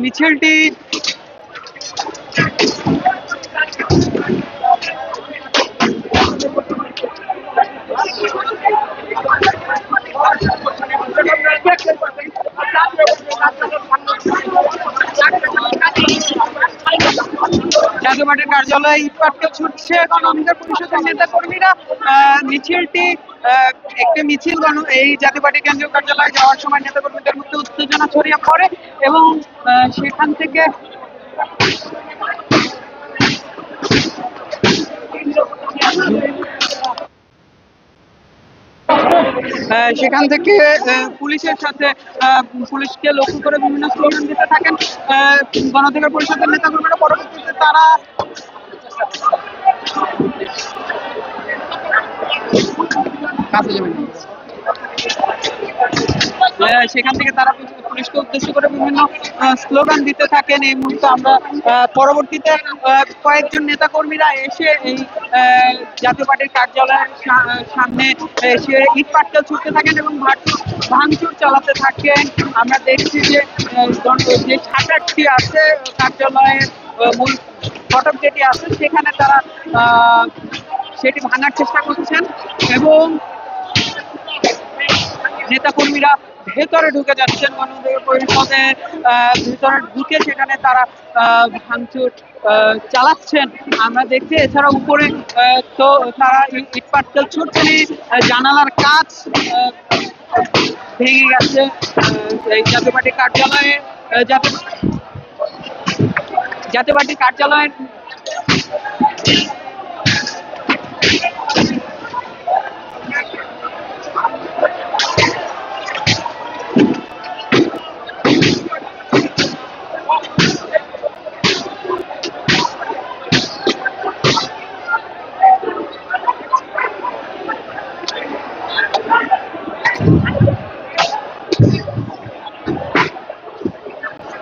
মিছিলটি জাতীয় পার্টির কার্যালয়ে ইট পাটকেল ছুটছে গণ অধিকার পরিষদের নেতা কর্মীরা। মিছিলটি একটি মিছিল এই জাতীয় পার্টি কেন্দ্রীয় কার্যালয়ে যাওয়ার সময় নেতা কর্মীদের মধ্যে উত্তেজনা ছড়িয়ে পড়ে এবং সেখান থেকে পুলিশের সাথে পুলিশকে লক্ষ্য করে বিভিন্ন স্লোগান দিতে থাকেন গণ অধিকার পরিষদের নেতা কর্মীরা। পরবর্তীতে তারা সেখান থেকে তারা পুলিশকে উদ্দেশ্য করে বিভিন্ন স্লোগান দিতে থাকেন। এই মুহূর্তে আমরা পরবর্তীতে কয়েকজন নেতা কর্মীরা এসে এই জাতীয় পার্টির কার্যালয়ের সামনে এসে ইট পাটকেল ছুটতে থাকেন এবং ভাঙচুর চালাতে থাকেন। আমরা দেখছি যে শাটারটি আছে কার্যালয়ের মূল ফটক যেটি আছে সেখানে তারা সেটি ভাঙার চেষ্টা করছেন এবং নেতাকর্মীরা ভেতরে ঢুকে যাচ্ছেন গণ অধিকার পরিষদের ভেতরে ঢুকে সেখানে তারা ভাঙচুর চালাচ্ছেন আমরা দেখছি। এছাড়া উপরে তো তারা ইট পাটকেল ছুটছেন, জানালার কাঁচ ভেঙে গেছে এই জাতীয় পার্টির কার্যালয়ে। জাতীয় পার্টির কার্যালয়ের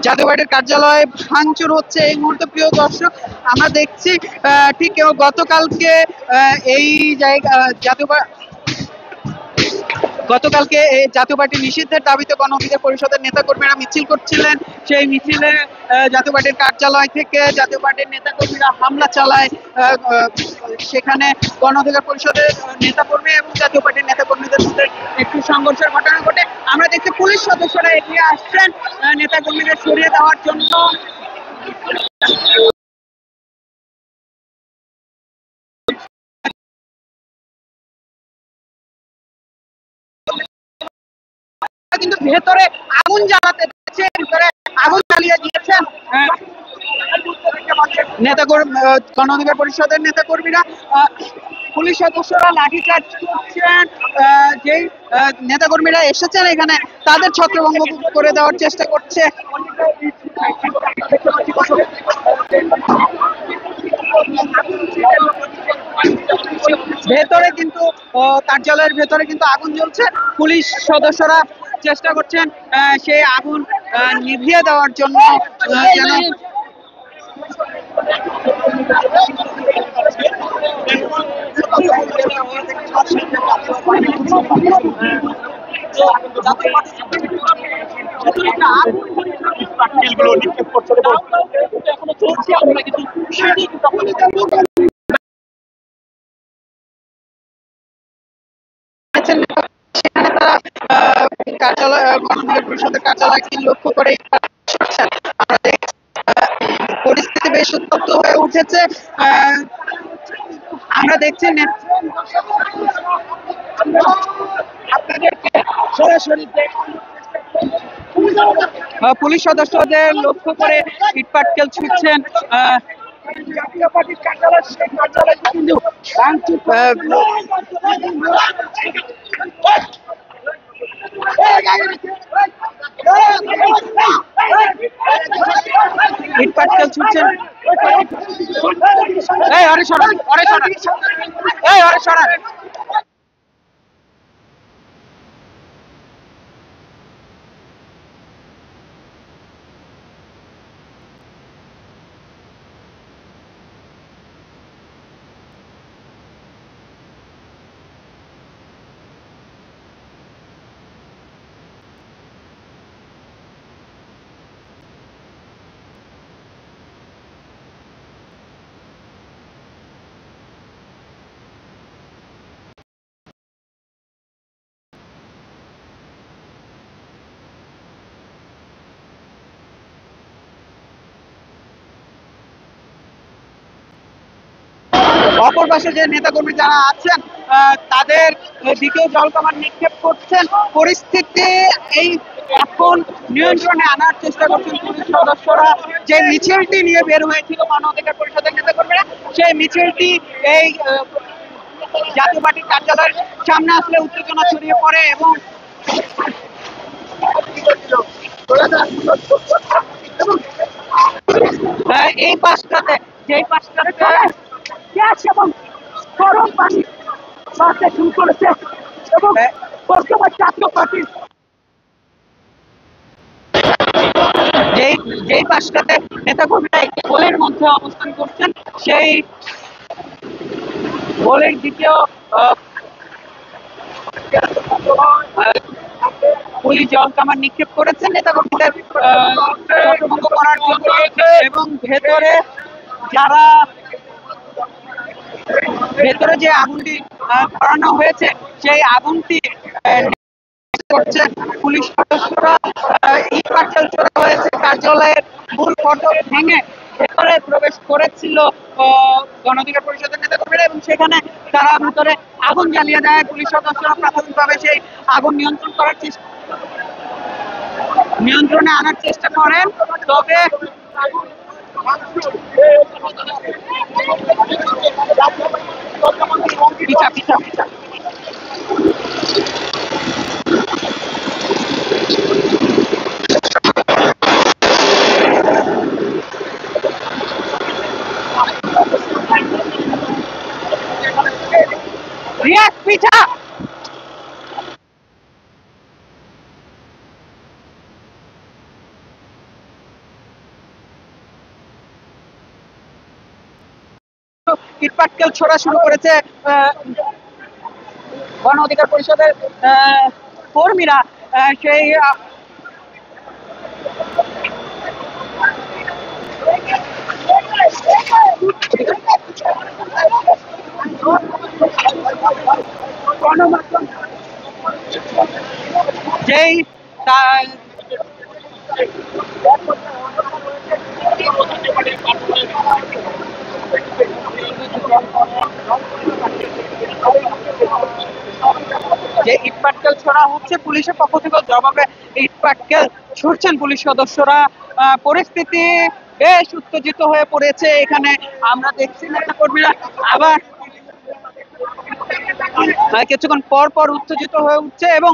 জাতীয় পার্টির কার্যালয়ে ভাঙচুর হচ্ছে এই মুহূর্তে। প্রিয় দর্শক, আমরা দেখছি ঠিক গতকালকে এই জায়গা গতকালকে জাতীয় পার্টি নিষিদ্ধের দাবিতে গণ অধিকার পরিষদের নেতা কর্মীরা মিছিল করছিলেন। সেই মিছিলে জাতীয় পার্টির কার্যালয় থেকে জাতীয় পার্টির নেতা কর্মীরা হামলা চালায়। সেখানে গণ অধিকার পরিষদের নেতা কর্মী এবং জাতীয় পার্টির নেতা কর্মীদের মধ্যে একটি সংঘর্ষের ঘটনা ঘটে। আমরা দেখছি পুলিশ সদস্যরা এগিয়ে আসছেন নেতা কর্মীদের সরিয়ে দেওয়ার জন্য। কিন্তু ভেতরে আগুন জ্বালাতে দিচ্ছে, ভিতরে আগুন জ্বালিয়ে দিয়েছেন গণ অধিকার পরিষদের নেতা কর্মীরা। পুলিশ সদস্যরা লাঠিচার্জ করছেন। যেই নেতা কর্মীরা এসেছেন এখানে তাদের ছত্রভঙ্গ করে দেওয়ার চেষ্টা করছে। ভেতরে কিন্তু কার্যালয়ের ভেতরে কিন্তু আগুন জ্বলছে। পুলিশ সদস্যরা চেষ্টা করছেন সেই আগুন নিভিয়ে দেওয়ার জন্য, যেন কার্যালয় গণ অধিকার পরিষদের কার্যালয়কে লক্ষ্য করে পরিস্থিতি বেশ উত্তপ্ত হয়ে উঠেছে। আমরা দেখছি পুলিশ সদস্যদের লক্ষ্য করে ইট পাটকেল ছুটছেন। জাতীয় পার্টির কার্যালয় কিন্তু ইট পাটকেল ছুটছেন। এই অরে সরান, অরে সরান, এই অরে সরান। অপর পাশে যে নেতাকর্মী যারা আছেন তাদের দিকেও জলকামান নিক্ষেপ করছেন। পরিস্থিতি এই এখন নিয়ন্ত্রণে আনার চেষ্টা করছেন পুলিশ সদস্যরা। যে মিছিলটি নিয়ে বের হয়েছিল গণ অধিকার পরিষদের নেতাকর্মীরা, সেই মিছিলটি এই জাতীয় পার্টির কার্যালয়ের সামনে আসলে উত্তেজনা ছড়িয়ে পড়ে এবং এই পাশটাতে যেই পাশটাতে গ্যাস এবং গরম পানি বাসতে শুরু করেছে এবং বর্তমান জাতীয় পার্টির যেই পাশটাতে নেতাকর্মীরা একটি গোলের মধ্যে অবস্থান করছেন, সেই গোলের দিকেও পুলিশ জলকামান নিক্ষেপ করেছেন নেতাকর্মীদের ছত্রভঙ্গ করার জন্য। এবং ভেতরে যে আগুনটি ধরানো হয়েছে সেই আগুনটি করছে পুলিশ সদস্যরা। ইট পাটকেল ছোড়া হয়েছে, কার্যালয়ের মূল ফটক ভেঙে ভেতরে প্রবেশ করেছিল গণ অধিকার পরিষদের নেতাকর্মীরা এবং সেখানে তারা ভেতরে আগুন জ্বালিয়ে দেয়। পুলিশ সদস্যরা প্রাথমিকভাবে সেই আগুন নিয়ন্ত্রণে আনার চেষ্টা করেন, তবে পিছা পিছা পিছা রিয়াজ পিছা। ইটপাটকেল ছোড়া শুরু করেছে গণ অধিকার পরিষদের কর্মীরা। সেই গণমাধ্যম যেই যে ইটপাটকেল ছোড়া হচ্ছে, পুলিশের পক্ষ থেকে জবাবে ইটপাটকেল ছুড়ছেন পুলিশ সদস্যরা। পরিস্থিতি বেশ উত্তেজিত হয়ে পড়েছে এখানে। আমরা দেখছি নেতাকর্মীরা আবার কিছুক্ষণ পর পর উত্তেজিত হয়ে উঠছে এবং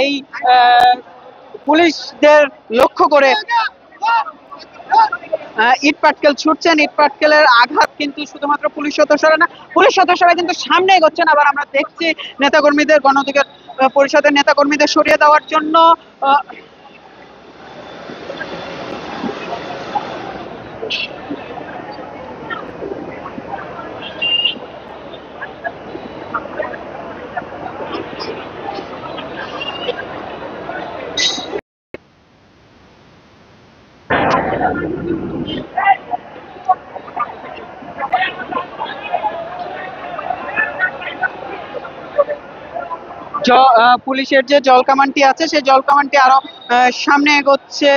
এই পুলিশদের লক্ষ্য করে ইট পাটকেল ছুটছেন। ইট পাটকেলের আঘাত কিন্তু শুধুমাত্র পুলিশ সদস্যরা না, পুলিশ সদস্যরা কিন্তু সামনে এগোচ্ছেন। আবার আমরা দেখছি নেতাকর্মীদের গণ অধিকার পরিষদের নেতাকর্মীদের সরিয়ে দেওয়ার জন্য পুলিশের যে জলকামানটি আছে সেই জলকামানটি আরো সামনে এগোচ্ছে।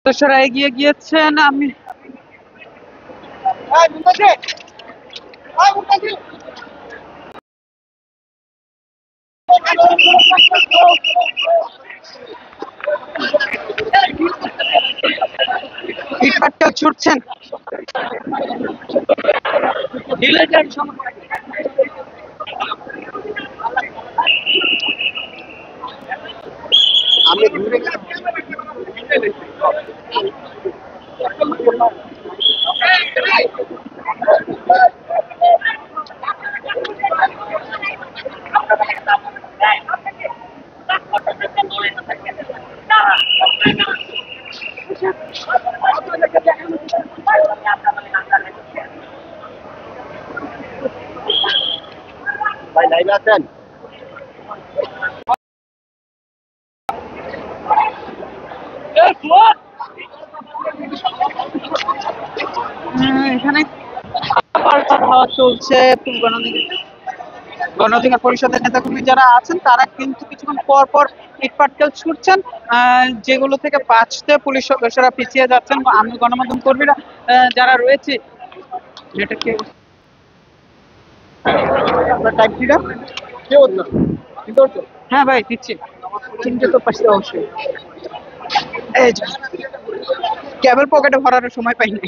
সদস্যরা এগিয়ে গিয়েছেন। আমি ছুটছেন আমি এখানে পাল্টা ধাওয়া চলছে। গণ অধিকার পরিষদের নেতাকর্মী যারা আছেন তারা কিন্তু কিছুক্ষণ পর পর ইটপাটকেল ছুটছেন, যেগুলো থেকে বাঁচতে পুলিশ সদস্যরা পিছিয়ে যাচ্ছেন। আমি গণমাধ্যম কর্মীরা যারা রয়েছে, এটা কি হ্যাঁ ভাই দিচ্ছি, চিনতে তো পারছি অবশ্যই। এই যে ক্যাবের পকেটে ভরার সময় পাইনি।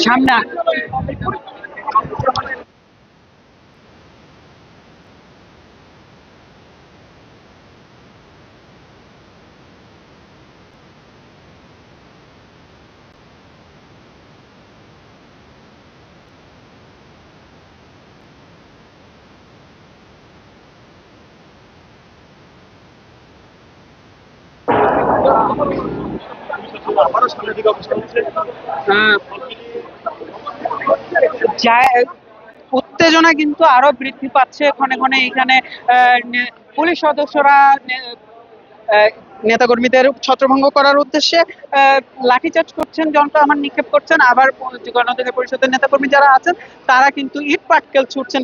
সামনে উত্তেজনা কিন্তু আরো বৃদ্ধি পাচ্ছে ক্ষণে ক্ষণে। এখানে পুলিশ সদস্যরা নেতাকর্মীদের ছত্রভঙ্গ করার উদ্দেশ্যে লাঠিচার্জ করছেন, যন্ত্রমান নিক্ষেপ করছেন। আবার গণ অধিকার পরিষদের নেতাকর্মী যারা আছেন তারা কিন্তু ইট পাটকেল ছুটছেন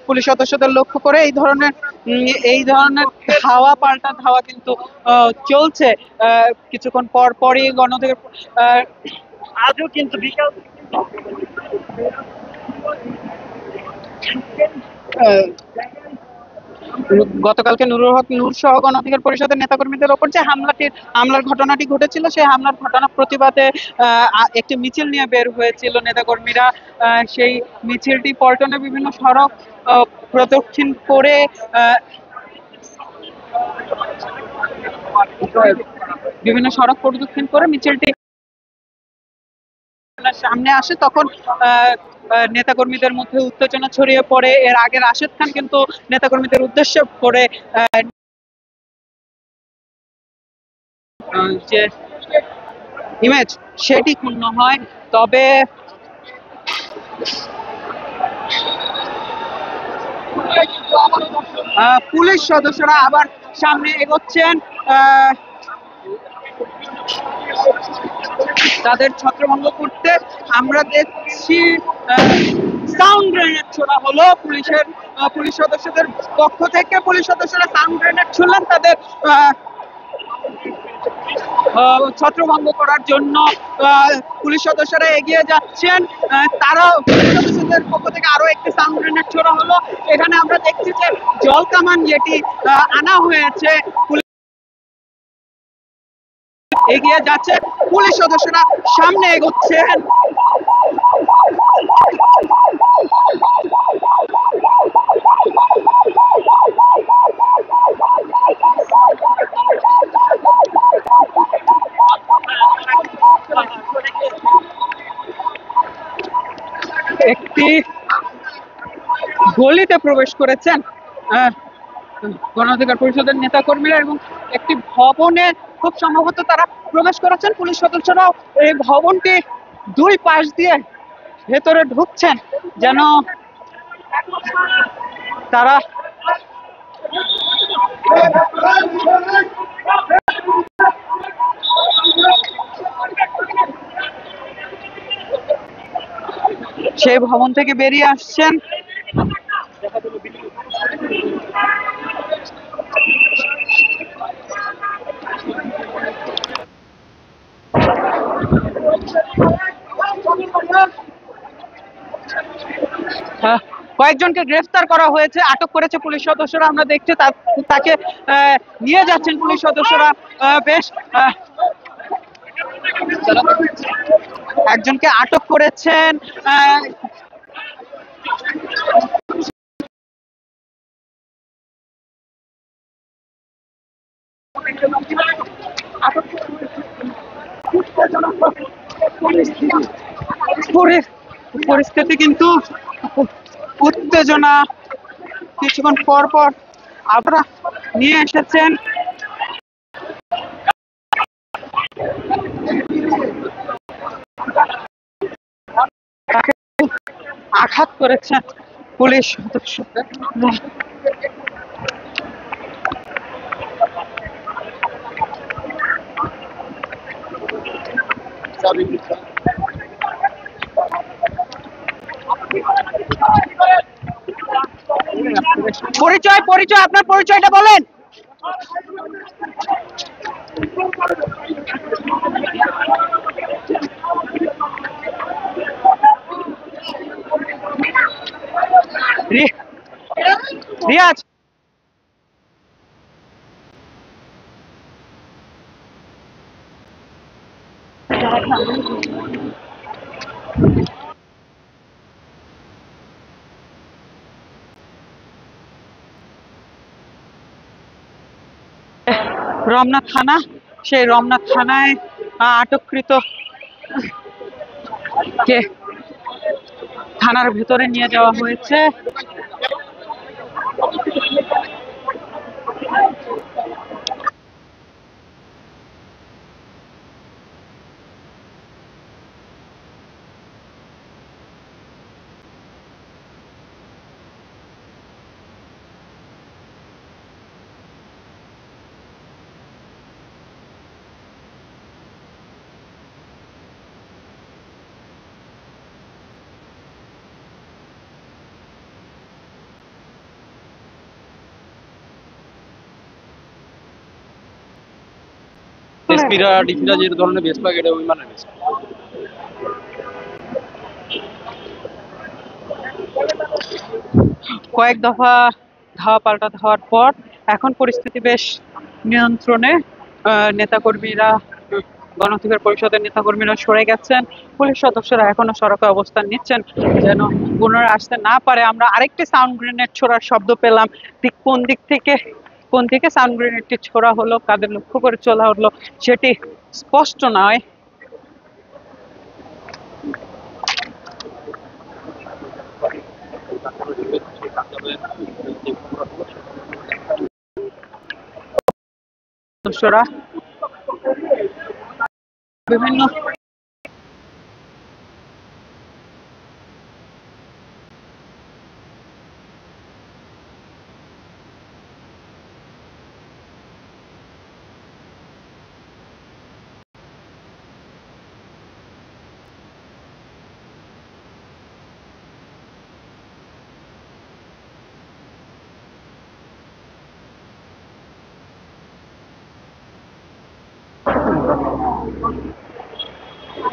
পুলিশ সদস্যদের লক্ষ্য করে। এই ধরনের ধাওয়া পাল্টা ধাওয়া কিন্তু চলছে। কিছুক্ষণ পর পরই গণ অধিকার আজও কিন্তু বিকাল গতকালকে নুরুল হক নূর সহ গণ অধিকার পরিষদের নেতাকর্মীদের ওপর যে হামলার ঘটনাটি ঘটেছিল, সেই হামলার ঘটনার প্রতিবাদে একটি মিছিল নিয়ে বের হয়েছিল নেতাকর্মীরা। সেই মিছিলটি পল্টনের বিভিন্ন সড়ক প্রদক্ষিণ করে মিছিলটি সামনে আসে। তখন নেতাকর্মীদের মধ্যে উত্তেজনা ছড়িয়ে পড়ে। এর আগে রাশেদ খান কিন্তু নেতাকর্মীদের উদ্দেশ্যে করে যে ইমেজ সেটি ক্ষুণ্ণ হয়। তবে পুলিশ সদস্যরা আবার সামনে এগোচ্ছেন, তাদের ছত্রভঙ্গ করতে। আমরা দেখছি সাউন্ড গ্রেনেড ছোড়া হলো পুলিশ সদস্যদের পক্ষ থেকে। পুলিশ সদস্যরা সাউন্ড গ্রেনেড ছুড়লেন তাদের ছত্রভঙ্গ করার জন্য। পুলিশ সদস্যরা এগিয়ে যাচ্ছেন, তারা পুলিশ সদস্যদের পক্ষ থেকে আরো একটি সাউন্ড গ্রেনেড ছোড়া হলো। এখানে আমরা দেখছি যে জল কামান যেটি আনা হয়েছে এগিয়ে যাচ্ছে, পুলিশ সদস্যরা সামনে এগোচ্ছেন। একটি গলিতে প্রবেশ করেছেন গণ অধিকার পরিষদের নেতাকর্মীরা এবং একটি ভবনে খুব সম্ভবত তারা প্রবেশ করেছেন। পুলিশ সদস্যরাও এই ভবনটি দুই পাশ দিয়ে ভেতরে ঢুকছেন, যেন তারা সেই ভবন থেকে বেরিয়ে আসছেন। কয়েকজনকে গ্রেফতার করা হয়েছে, আটক করেছে পুলিশ সদস্যরা। আমরা দেখছি তাকে নিয়ে যাচ্ছেন পুলিশ সদস্যরা। বেশ একজনকে আটক করেছেন। পরিস্থিতি কিন্তু উত্তেজনা। কিছুক্ষণ পর পর আপনারা নিয়ে এসেছেন তাকে আঘাত করেছেন পুলিশ সদস্য। পরিচয় পরিচয় আপনার পরিচয়টা বলেন। রিয়াজ, রমনা থানা, সেই রমনা থানায় আটককৃত কে থানার ভেতরে নিয়ে যাওয়া হয়েছে। এসপিরা ডিপিরা যে ধরনের বেস্ট লাগে এটা ওই মানের বেস্ট। কয়েক দফা ধাওয়া পাল্টা ধাওয়ার পর এখন পরিস্থিতি বেশ নিয়ন্ত্রণে। নেতাকর্মীরা, গণ অধিকার পরিষদের নেতাকর্মীরা সরে গেছেন। পুলিশ সদস্যরা এখনো সড়কে অবস্থান নিচ্ছেন যেন পুনরায় আসতে না পারে। আমরা আরেকটি সাউন্ড গ্রেনেড ছোড়ার শব্দ পেলাম। ঠিক কোন দিকে সাউন্ড গ্রেনেডটি ছোড়া হলো, কাদের লক্ষ্য করে চলা হলো সেটি স্পষ্ট নয়। সদস্যরা বিভিন্ন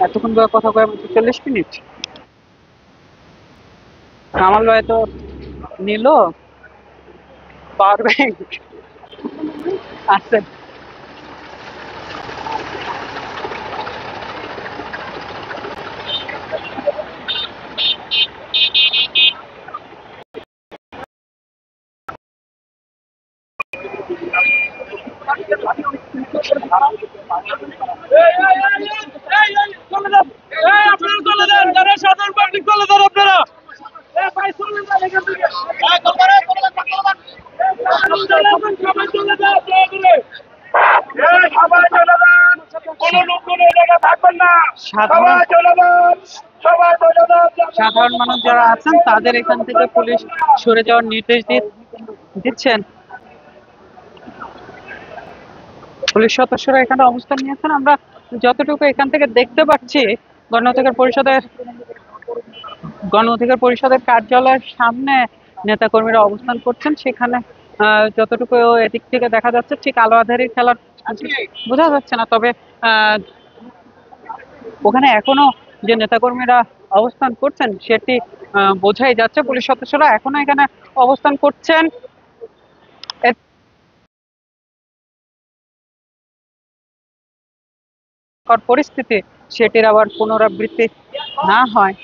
এতক্ষণ ধরে কথা কয় 40 মিনিট। কামাল ভাই তো নিল পাওয়ার ব্যাংক আছে। সাধারণ মানুষ যারা আছেন তাদের এখান থেকে পুলিশ সরে যাওয়ার নির্দেশ দিচ্ছেন। পুলিশ সদস্যরা এখানে অবস্থান নিয়েছেন। আমরা যতটুকু এখান থেকে দেখতে পাচ্ছি গণ অধিকার পরিষদের কার্যালয়ের সামনে নেতাকর্মীরা অবস্থান করছেন। সেখানে যতটুকু এদিক থেকে দেখা যাচ্ছে ঠিক আলো আঁধারির খেলার বোঝা যাচ্ছে না, তবে ওখানে এখনো যে নেতাকর্মীরা অবস্থান করছেন সেটি বোঝাই যাচ্ছে। পুলিশ সদস্যরা এখনো এখানে অবস্থান করছেন। পরিস্থিতি সেটির আবার পুনরাবৃত্তি না হয়।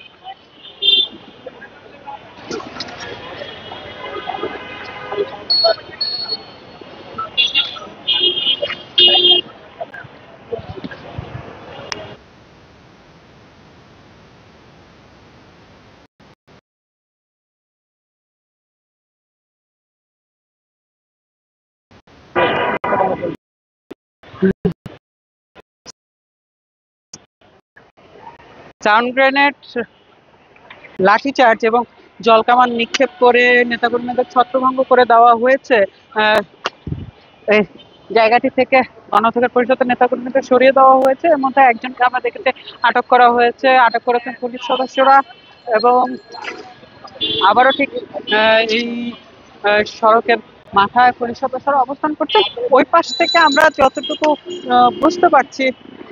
সাউন্ড গ্রেনেড লাঠিচার্জ এবং জলকামান নিক্ষেপ করে নেতাকর্মীদের ছত্রভঙ্গ করে দেওয়া হয়েছে। এই জায়গাটি থেকে গণ অধিকার পরিষদের নেতাকর্মীদের সরিয়ে দেওয়া হয়েছে। এর মধ্যে একজনকে আমরা দেখেছি আটক করা হয়েছে, আটক করেছেন পুলিশ সদস্যরা। এবং আবারও ঠিক এই সড়কের মাথায় পুলিশ সদস্যরা অবস্থান করছে। ওই পাশ থেকে আমরা যতটুকু বুঝতে পারছি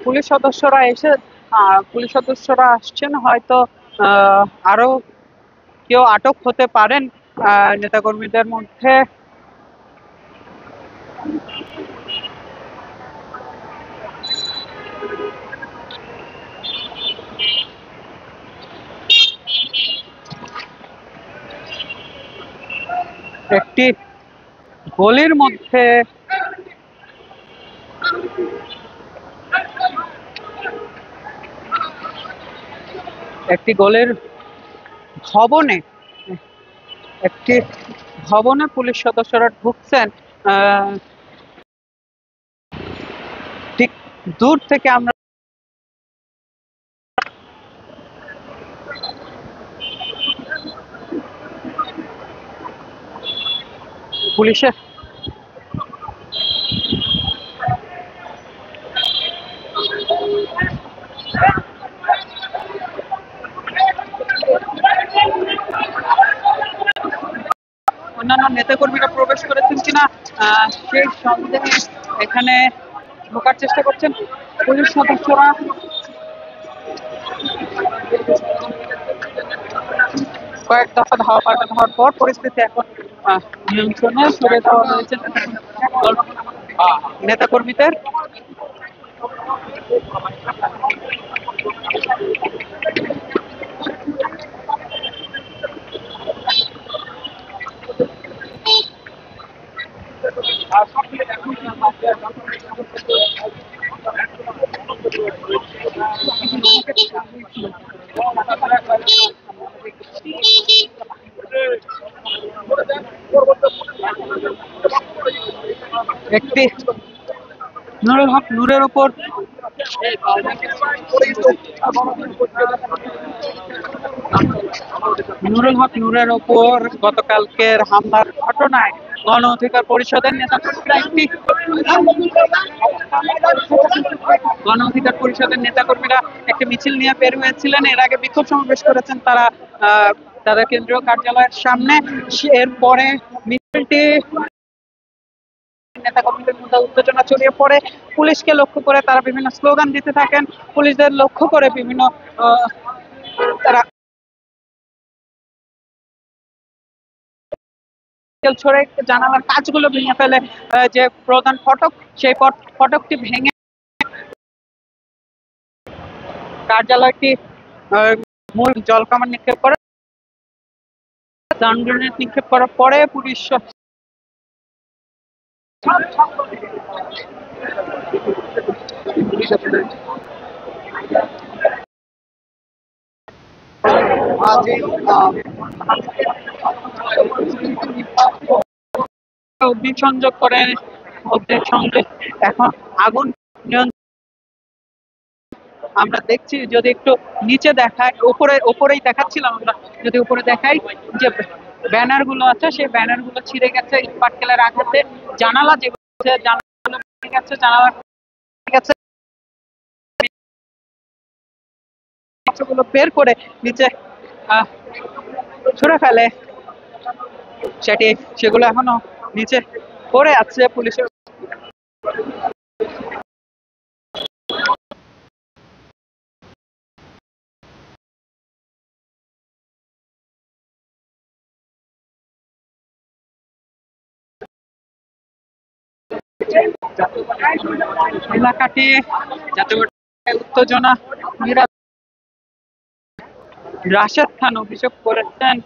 পুলিশ সদস্যরা এসে পুলিশ সদস্যরা আসছেন, হয়তো আরো কেউ আটক হতে পারেন নেতাকর্মীদের মধ্যে। একটি গলির মধ্যে একটি গলির ভবনে একটি ভবনে পুলিশ সদস্যরা ঢুকছেন। ঠিক দূর থেকে আমরা পুলিশের অন্যান্য নেতাকর্মীরা প্রবেশ করেছেন কিনা সেই সন্দেহে এখানে ঢোকার চেষ্টা করছেন পুলিশ সদস্যরা। কয়েক দফা ধাওয়া পাল্টা হওয়ার পর পরিস্থিতি এখন নিয়ন্ত্রণে সরে দেওয়া হয়েছে নেতাকর্মীদের। একটি নুরুল হক নূরের উপর গতকালকের হামলার ঘটনায় গণ অধিকার পরিষদের নেতাকর্মীরা একটি মিছিল নিয়ে বের হয়েছিলেন। এর আগে বিক্ষোভ সমাবেশ করেছেন তারা তাদের কেন্দ্রীয় কার্যালয়ের সামনে। এরপরে মিছিলটি নেতাকর্মীদের মধ্যে উত্তেজনা ছড়িয়ে পড়ে। পুলিশকে লক্ষ্য করে তারা বিভিন্ন স্লোগান দিতে থাকেন। পুলিশদের লক্ষ্য করে বিভিন্ন তারা ছড়ে জানালার কাঁচগুলো ভেঙে ফেলে। যে প্রধান ফটক, সেই ফটকটি ভেঙে কার্যালয়টি মূল জলকামান নিক্ষেপ করে, গ্রেনেড নিক্ষেপ করার পরে পুলিশ অগ্নিসংযোগ করে। এখন আগুন আমরা দেখছি, যদি একটু নিচে দেখাই, উপরেই দেখাচ্ছিলাম আমরা, যদি উপরে দেখাই যে ব্যানার গুলো আছে সেই ব্যানার গুলো ছিঁড়ে গেছে পাটকেলের আঘাতে। জানালা জানালা গেছে গুলো বের করে নিচে ছুড়ে ফেলে। সেগুলো এখনো নিচে পড়ে আছে। পুলিশের এলাকাটি উত্তেজনা। রাশেদ খান অভিযোগ করেছেন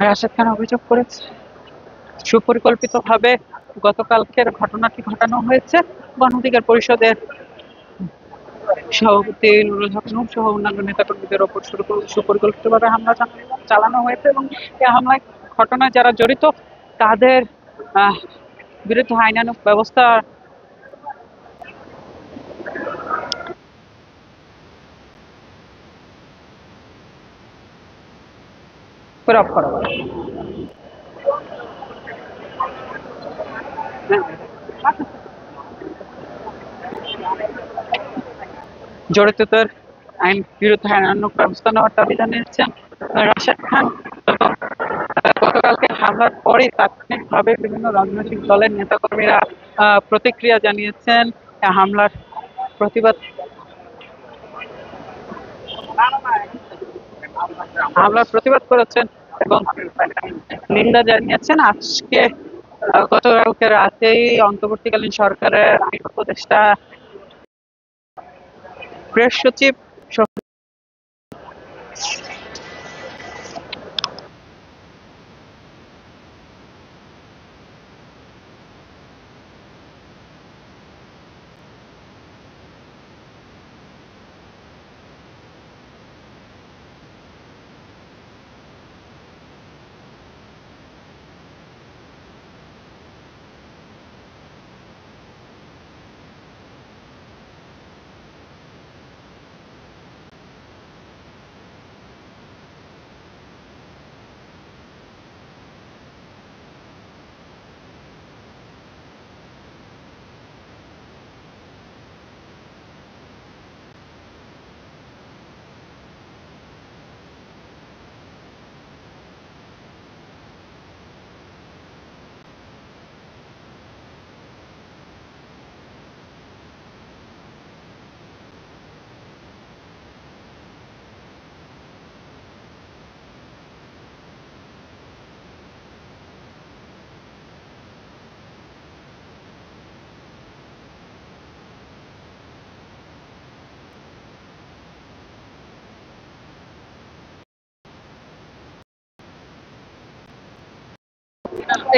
রাশেদ খান অভিযোগ করেছে সুপরিকল্পিতভাবে গতকালকের ঘটনাটি ঘটানো হয়েছে। গণ অধিকার পরিষদের সভাপতি নুরুল হক নূর সহ অন্যান্য নেতাকর্মীদের ওপর সুপরিকল্পিতভাবে হামলা চালানো হয়েছে এবং এই হামলায় ঘটনায় যারা জড়িত তাদের বিরুদ্ধে আইনানুগ ব্যবস্থা প্রয়োগ করা হবে। জড়িতদের বিরুদ্ধে আইনানুগ ব্যবস্থা নেওয়ার দাবি জানিয়েছেন রাশেদ খান। গতকালকে হামলার পরে তাৎক্ষণিকভাবে বিভিন্ন রাজনৈতিক দলের নেতাকর্মীরা প্রতিক্রিয়া জানিয়েছেন, হামলার প্রতিবাদ করেছেন এবং নিন্দা জানিয়েছেন। আজকে গতকালকে রাতেই অন্তর্বর্তীকালীন সরকারের আইন উপদেষ্টা প্রেস সচিব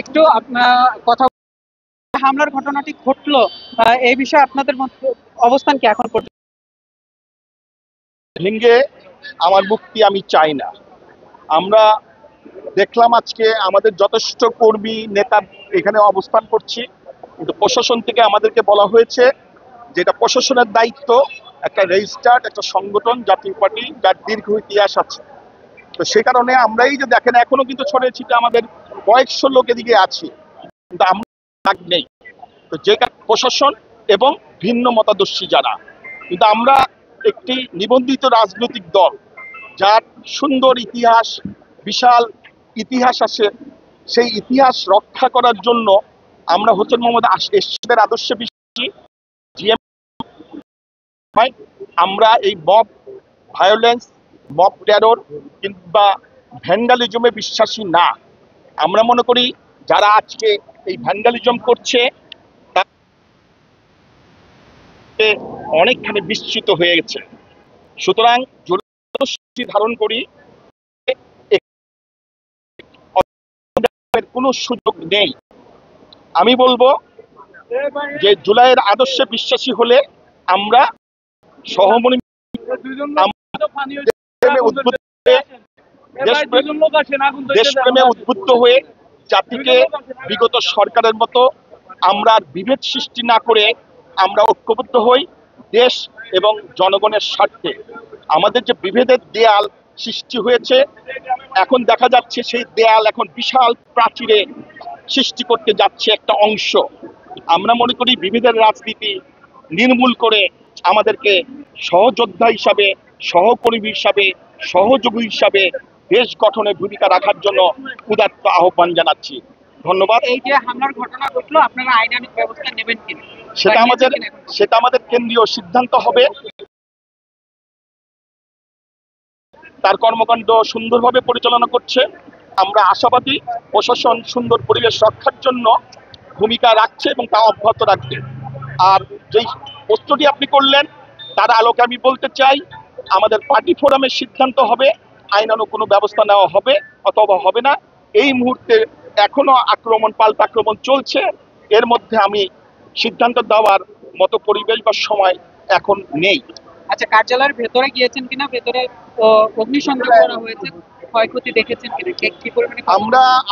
একটু আপনার কথা, হামলার ঘটনাটি ঘটলো এই বিষয়ে আপনাদের অবস্থান কি এখন পর্যন্ত? ভেঙ্গে আমার মুক্তি আমি চাই না। আমরা দেখলাম আজকে আমাদের যথেষ্ট কর্মী নেতা এখানে অবস্থান করছি, কিন্তু প্রশাসন থেকে আমাদেরকে বলা হয়েছে যে এটা প্রশাসনের দায়িত্ব, একটা রেজিস্টার্ড একটা সংগঠন জাতীয় পার্টি যার দীর্ঘ ইতিহাস আছে। তো সে কারণে আমরাই যে দেখেন এখনো কিন্তু ছড়িয়ে ছিটে আমাদের কয়েকশো লোক এদিকে আছি, কিন্তু আমরা নেই। তো যে প্রশাসন এবং ভিন্ন মতাদর্শী যারা, কিন্তু আমরা একটি নিবন্ধিত রাজনৈতিক দল যার সুন্দর ইতিহাস, বিশাল ইতিহাস আছে, সেই ইতিহাস রক্ষা করার জন্য আমরা হোসেন মোহাম্মদ এরশাদের আদর্শে বিশ্বাসী। আমরা এই মব ভায়োলেন্স, মব টেরর কিংবা ভ্যান্ডালিজমে বিশ্বাসী না। আমরা মনে করি যারা আজকে এই ভ্যান্ডালিজম করছে অনেকখানি বিস্তৃত হয়ে গেছে। সুতরাং ধারণ করি কোনো সুযোগ নেই। আমি বলবো যে জুলাইয়ের আদর্শে বিশ্বাসী হলে আমরা সহমর্মী দেশপ্রেমে উদ্বুদ্ধ হয়ে জাতিকে বিগত সরকারের মতো আমরা বিভেদ সৃষ্টি না করে আমরা ঐক্যবদ্ধ হই দেশ এবং জনগণের স্বার্থে। আমাদের যে বিভেদের দেয়াল সৃষ্টি হয়েছে, এখন দেখা যাচ্ছে সেই দেয়াল এখন বিশাল প্রাচীরে সৃষ্টি করতে যাচ্ছে একটা অংশ। আমরা মনে করি বিভেদের রাজনীতি নির্মূল করে আমাদেরকে সহযোদ্ধা হিসাবে, সহকর্মী হিসাবে, সহযোগী হিসাবে দেশ গঠনে ভূমিকা রাখার জন্য উদাত্ত আহ্বান জানাচ্ছি। ধন্যবাদ। এই যে হামলার ঘটনা ঘটলো, আপনারা আইনানুগ ব্যবস্থা নেবেন কিনা সেটা আমাদের কেন্দ্রীয় সিদ্ধান্ত হবে। তার কর্মকাণ্ড সুন্দরভাবে পরিচালনা করছে। আমরা আশাবাদী প্রশাসন সুন্দর পরিবেশ রক্ষার জন্য ভূমিকা রাখছে এবং তা অব্যাহত রাখবে। আর যেই প্রশ্নটি আপনি করলেন তার আলোকে আমি বলতে চাই, আমাদের পার্টি ফোরামের সিদ্ধান্ত হবে আইনানুগ কোনো ব্যবস্থা নেওয়া হবে অথবা হবে না, এই মুহূর্তে এখনো আক্রমণ পাল্টা আক্রমণ চলছে। এর মধ্যে আমি সিদ্ধান্ত দেওয়ার মতো পরিবেশ বা সময় এখন নেই। আচ্ছা, কার্যালয়ের ভেতরে গিয়েছেন কিনা? ভেতরে অগ্নিসংযোগ করা হয়েছে, ক্ষয়ক্ষতি দেখেছেন কিনা? কি পরিমাণে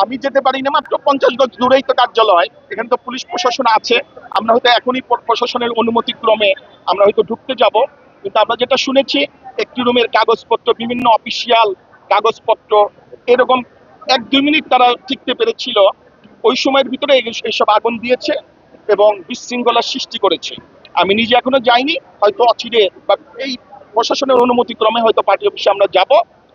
আমি যেতে পারি না, মাত্র 50 গজ দূরেই তো কার্যালয়, এখানে তো পুলিশ প্রশাসন আছে। আমরা হয়তো এখনই প্রশাসনের অনুমতি ক্রমে আমরা হয়তো ঢুকতে যাব, কিন্তু আমরা যেটা শুনেছি একটি রুমের কাগজপত্র, বিভিন্ন অফিসিয়াল কাগজপত্র এরকম 1-2 মিনিট তারা টিকতে পেরেছিল। ওই সময়ের ভিতরে এইসব আগুন দিয়েছে এবং বিশৃঙ্খলার সৃষ্টি করেছে। আমি নিজে এখনো যাইনি, হয়তো অচিরে বা এই প্রশাসনের অনুমতি ক্রমে হয়তো পার্টি অফিসে আমরা যাব,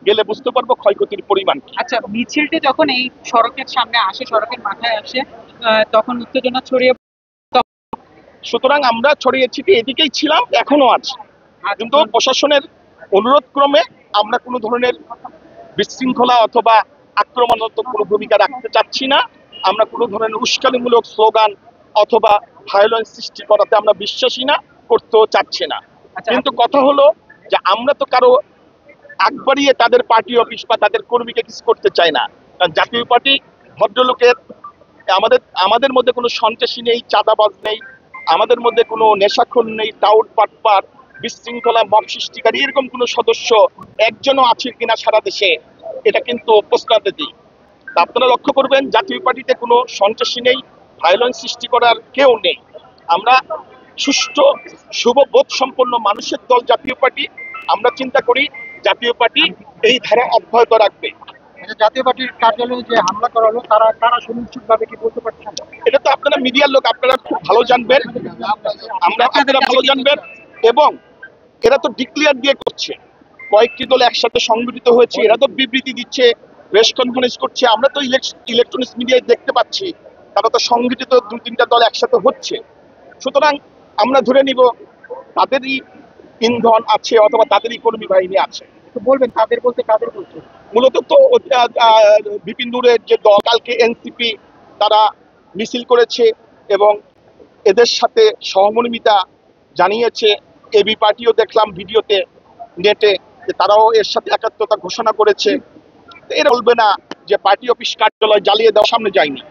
গেলে বুঝতে পারবো ক্ষয়ক্ষতির পরিমাণ কি। আচ্ছা, মিছিলটি যখন এই সড়কের সামনে আসে, সড়কের মাথায় আসে, তখন উত্তেজনা ছড়িয়ে সুতরাং আমরা ছড়িয়ে ছিটিয়ে এদিকেই ছিলাম, এখনো আছে, কিন্তু প্রশাসনের অনুরোধ ক্রমে আমরা কোনো ধরনের বিশৃঙ্খলা অথবা আক্রমণাত্মক কোনো ভূমিকা রাখতে চাচ্ছি না। আমরা কোনো ধরনের উস্কানিমূলক স্লোগান অথবা ভায়োলেন্স সৃষ্টি করাতে আমরা বিশ্বাসী না, করতেও চাচ্ছি না। কিন্তু কথা হলো যে আমরা তো কারো আগ বাড়িয়ে তাদের পার্টি অফিস বা তাদের কর্মীকে কিছু করতে চাই না। কারণ জাতীয় পার্টি ভদ্রলোকের, আমাদের মধ্যে কোনো সন্ত্রাসী নেই, চাঁদাবাজ নেই, আমাদের মধ্যে কোনো নেশাখোর নেই, টাউট পাটপার বিশৃঙ্খলা মব সৃষ্টিকারী এরকম কোনো সদস্য একজনও আছে কিনা সারা দেশে, এটা কিন্তু প্রশ্নাতীত। আপনারা লক্ষ্য করবেন জাতীয় পার্টিতে কোনো সন্ত্রাসী নেই, ভায়োলেন্স সৃষ্টি করার কেউ নেই। আমরা সুষ্ঠু শুভবোধ সম্পন্ন মানুষের দল জাতীয় পার্টি। আমরা চিন্তা করি জাতীয় পার্টি এই ধারা অব্যাহত রাখবে। জাতীয় পার্টির কার্যালয়ে যে হামলা করা হলো, তারা সুনিশ্চিত ভাবে কি বলতে পারছেন? এটা তো আপনারা মিডিয়ার লোক, আপনারা খুব ভালো জানবেন, আপনারা ভালো জানবেন। এবং এরা তো ডিক্লেয়ার দিয়ে করছে, কয়েকটি দল একসাথে সংগঠিত হয়েছে, এরা তো বিবৃতি দিচ্ছে, প্রেস কনফারেন্স করছে। আমরা তো ইলেকট্রনিক্স মিডিয়ায় দেখতে পাচ্ছি তারা তো সংগঠিত 2-3টা দল একসাথে হচ্ছে। সুতরাং আমরা ধরে নিব তাদেরই ইন্ধন আছে অথবা তাদেরই কর্মী বাহিনী আছে। বলবেন তাদের বলতে কাদের বলছে? মূলত তো বিপিন দূরের যে দল, কালকে এনসিপি তারা মিছিল করেছে এবং এদের সাথে সহমর্মিতা জানিয়েছে। এবি পার্টিও দেখলাম ভিডিওতে, নেটে, যে তারাও এর সাথে একাত্মতা ঘোষণা করেছে। এর বলবে না যে পার্টি অফিস কার্যালয় জ্বালিয়ে দেওয়ার সামনে যায়নি,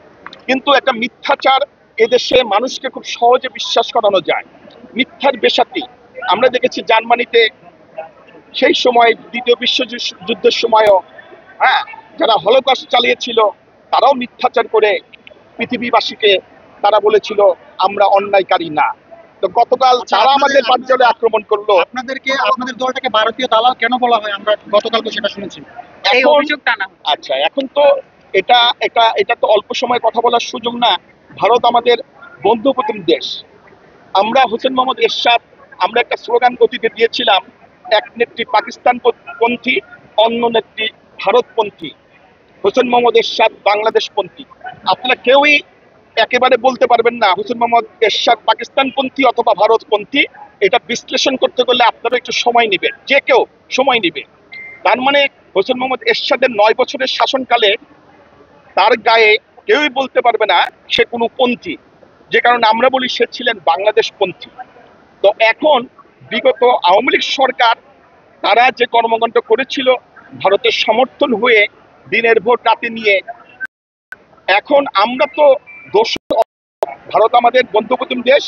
কিন্তু একটা মিথ্যাচার এদেশে মানুষকে খুব সহজে বিশ্বাস করানো যায়, মিথ্যার বেসাতি। আমরা দেখেছি জার্মানিতে সেই সময় দ্বিতীয় বিশ্বযুদ্ধের সময়ও, হ্যাঁ, যারা হলোকস্ট চালিয়েছিল তারাও মিথ্যাচার করে পৃথিবীবাসীকে তারা বলেছিল আমরা অন্যায়কারী না। তো গতকাল তারা আমাদের কার্যালয়ে আক্রমণ করলো। আপনাদের দলটাকে ভারতীয় দালাল কেন বলা হয়? আমরা গতকাল তো সেটা শুনেছি। এই অভিযোগ টানা। আচ্ছা, এখন তো এটা এটা এটা তো অল্প সময় কথা বলার সুযোগ না। ভারত আমাদের বন্ধুপ্রতিম দেশ। আমরা হোসেন মোহাম্মদ এরশাদ, আমরা একটা স্লোগান অতীতে দিয়েছিলাম, এক নেত্রী পাকিস্তান পন্থী, অন্য নেত্রী ভারতপন্থী, হোসেন মোহাম্মদ এরশাদ বাংলাদেশপন্থী। আপনারা কেউই একেবারে বলতে পারবেন না হোসেন মোহাম্মদ এরশাদ পাকিস্তানপন্থী অথবা ভারতপন্থী। এটা বিশ্লেষণ করতে গেলে আপনারা একটু সময় নেবেন, যে কেউ সময় নেবে। তার মানে হোসেন মোহাম্মদ এরশাদের 9 বছরের শাসনকালে তার গায়ে কেউই বলতে পারবে না সে কোনো পন্থী, যে কারণে আমরা বলি সে ছিলেন বাংলাদেশপন্থী। তো এখন বিগত আওয়ামী লীগ সরকার তারা যে কর্মকাণ্ড করেছিল ভারতের সমর্থন হয়ে দিনের ভোট রাতে নিয়ে, এখন আমরা তো দোষ, ভারত আমাদের বন্ধুপ্রতিম দেশ,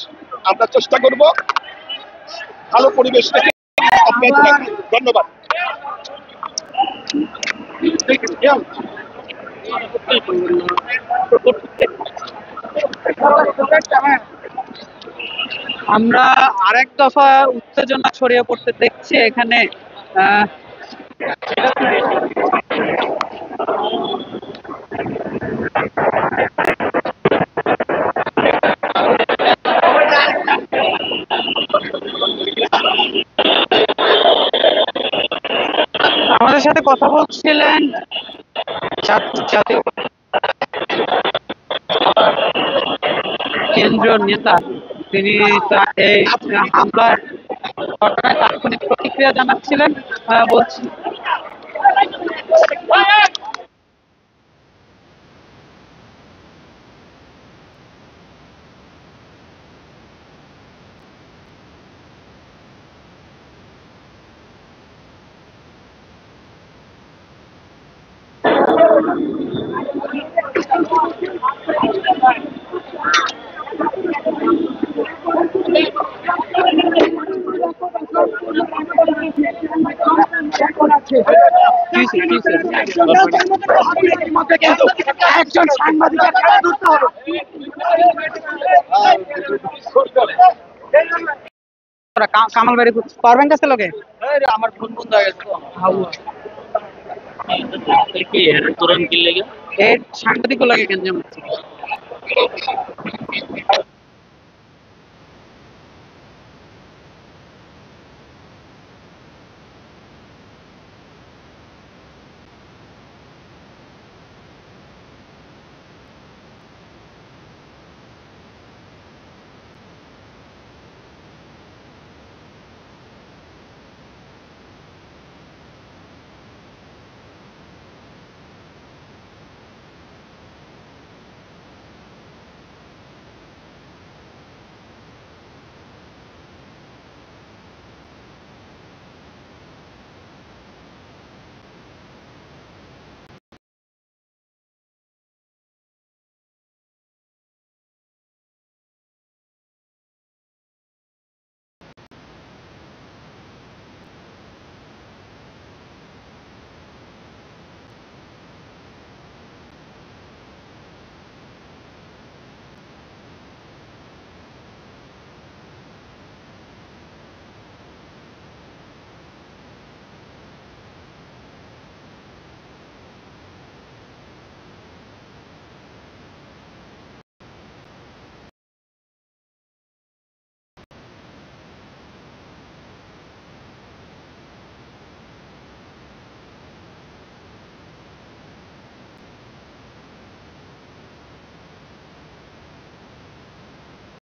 আমরা চেষ্টা করব ভালো পরিবেশ থেকে। ধন্যবাদ। আমরা আরেক দফা উত্তেজনা ছড়িয়ে পড়তে দেখছি এখানে। আমাদের সাথে কথা বলছিলেন জাতীয় কেন্দ্রীয় নেতা, তিনি এই হামলার ঘটনায় তাৎক্ষণিক প্রতিক্রিয়া জানাচ্ছিলেন। বলছি একজন সাংবাদিকের খেলা ধরতে হবে। কামাল বাড়ি পাওয়ার ব্যাংক আছে লোকে আমার ফোন বন্ধ হয়ে গেছে কি তোরান কি লেগে এই সাংবাদিক লাগে কেন